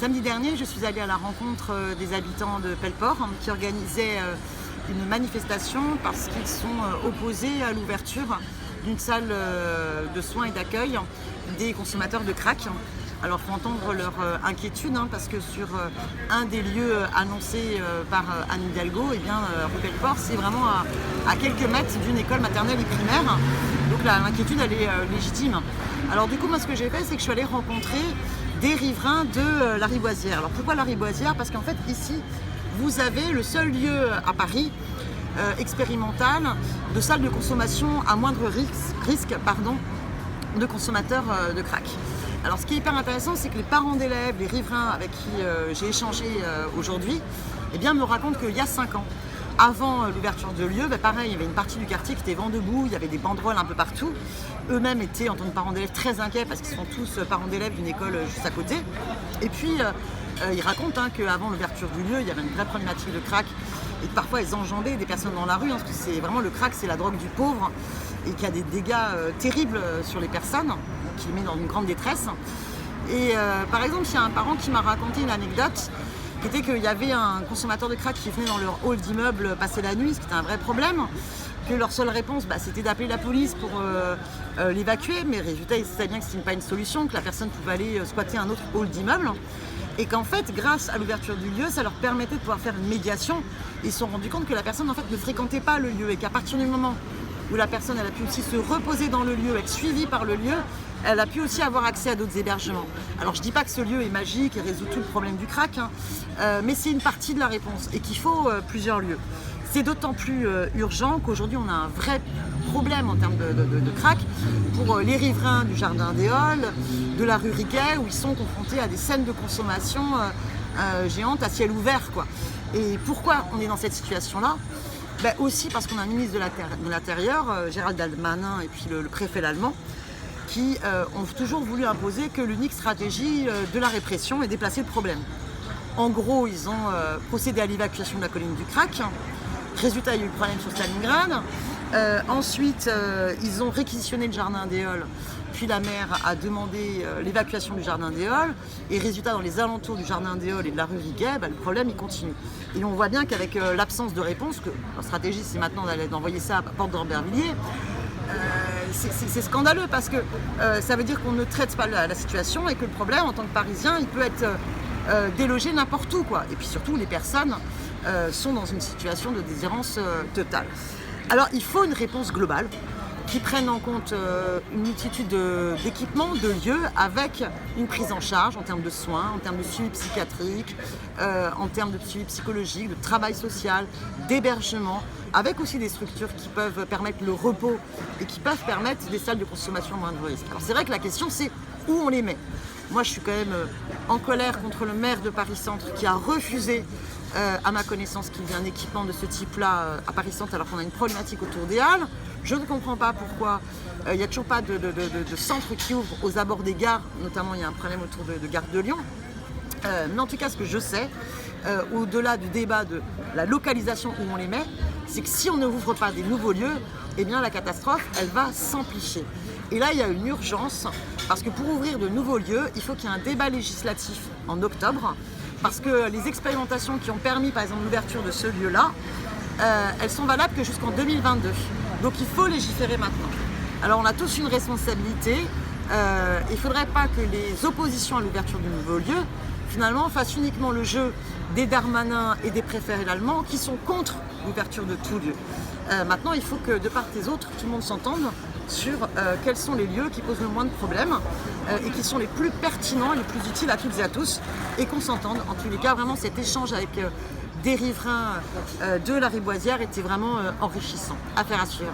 Samedi dernier, je suis allée à la rencontre des habitants de Pelleport qui organisaient une manifestation parce qu'ils sont opposés à l'ouverture d'une salle de soins et d'accueil des consommateurs de crack. Alors il faut entendre leur inquiétude parce que sur un des lieux annoncés par Anne Hidalgo, rue Pelleport, c'est vraiment à quelques mètres d'une école maternelle et primaire. Donc l'inquiétude elle est légitime. Alors du coup moi ce que j'ai fait c'est que je suis allée rencontrer des riverains de la Riboisière. Alors pourquoi la Riboisière? Parce qu'en fait ici vous avez le seul lieu à Paris expérimental de salle de consommation à moindre risque de consommateurs de crack. Alors ce qui est hyper intéressant, c'est que les parents d'élèves, les riverains avec qui j'ai échangé aujourd'hui, me racontent qu'il y a 5 ans, avant l'ouverture de lieu, pareil, il y avait une partie du quartier qui était vent debout, il y avait des banderoles un peu partout. Eux-mêmes étaient, en tant que parents d'élèves, très inquiets parce qu'ils sont tous parents d'élèves d'une école juste à côté. Et puis, ils racontent qu'avant l'ouverture du lieu, il y avait une vraie problématique de crack et que parfois ils enjambaient des personnes dans la rue, parce que c'est vraiment le crack, c'est la drogue du pauvre et qu'il y a des dégâts terribles sur les personnes, qui les met dans une grande détresse. Et par exemple, il y a un parent qui m'a raconté une anecdote qui était qu'il y avait un consommateur de crack qui venait dans leur hall d'immeuble passer la nuit, ce qui était un vrai problème, que leur seule réponse c'était d'appeler la police pour l'évacuer, mais résultat ils savaient bien que ce n'était pas une solution, que la personne pouvait aller squatter un autre hall d'immeuble, et qu'en fait grâce à l'ouverture du lieu, ça leur permettait de pouvoir faire une médiation. Ils se sont rendus compte que la personne en fait ne fréquentait pas le lieu et qu'à partir du moment où la personne elle a pu aussi se reposer dans le lieu, être suivie par le lieu, elle a pu aussi avoir accès à d'autres hébergements. Alors je ne dis pas que ce lieu est magique et résout tout le problème du crack, mais c'est une partie de la réponse et qu'il faut plusieurs lieux. C'est d'autant plus urgent qu'aujourd'hui on a un vrai problème en termes de crack pour les riverains du Jardin des Halles, de la rue Riquet, où ils sont confrontés à des scènes de consommation géantes à ciel ouvert, quoi. Et pourquoi on est dans cette situation-là? Aussi parce qu'on a un ministre de l'Intérieur, Gérald Darmanin, et puis le préfet l'allemand, qui ont toujours voulu imposer que l'unique stratégie de la répression est déplacer le problème. En gros, ils ont procédé à l'évacuation de la colline du crack. Résultat, il y a eu le problème sur Stalingrad. Ensuite, ils ont réquisitionné le Jardin des Halles, puis la maire a demandé l'évacuation du Jardin des Halles. Et résultat, dans les alentours du Jardin des Halles et de la rue Riquet, le problème il continue. Et on voit bien qu'avec l'absence de réponse, que la stratégie c'est maintenant d'envoyer ça à Porte d'Aubervilliers, c'est scandaleux parce que ça veut dire qu'on ne traite pas la situation et que le problème en tant que Parisien il peut être délogé n'importe où, quoi. Et puis surtout les personnes sont dans une situation de déshérence totale. Alors il faut une réponse globale qui prenne en compte une multitude d'équipements, de lieux, avec une prise en charge en termes de soins, en termes de suivi psychiatrique, en termes de suivi psychologique, de travail social, d'hébergement, avec aussi des structures qui peuvent permettre le repos et qui peuvent permettre des salles de consommation à moindre risque. Alors c'est vrai que la question c'est où on les met. Moi je suis quand même en colère contre le maire de Paris-Centre qui a refusé à ma connaissance qu'il y ait un équipement de ce type-là à Paris-Centre alors qu'on a une problématique autour des Halles. Je ne comprends pas pourquoi il n'y a toujours pas de centre qui ouvre aux abords des gares, notamment il y a un problème autour de Gare de Lyon. Mais en tout cas ce que je sais, au-delà du débat de la localisation où on les met, c'est que si on ne ouvre pas des nouveaux lieux, la catastrophe elle va s'amplifier. Et là il y a une urgence parce que pour ouvrir de nouveaux lieux, il faut qu'il y ait un débat législatif en octobre. Parce que les expérimentations qui ont permis par exemple l'ouverture de ce lieu-là, elles sont valables que jusqu'en 2022. Donc il faut légiférer maintenant. Alors on a tous une responsabilité. Il ne faudrait pas que les oppositions à l'ouverture du nouveau lieu, finalement, fassent uniquement le jeu des Darmanin et des préfets allemands qui sont contre l'ouverture de tout lieu. Maintenant, il faut que de part et d'autre, tout le monde s'entende sur quels sont les lieux qui posent le moins de problèmes et qui sont les plus pertinents, les plus utiles à toutes et à tous, et qu'on s'entende. En tous les cas, vraiment, cet échange avec des riverains de la Riboisière était vraiment enrichissant. Affaire à suivre.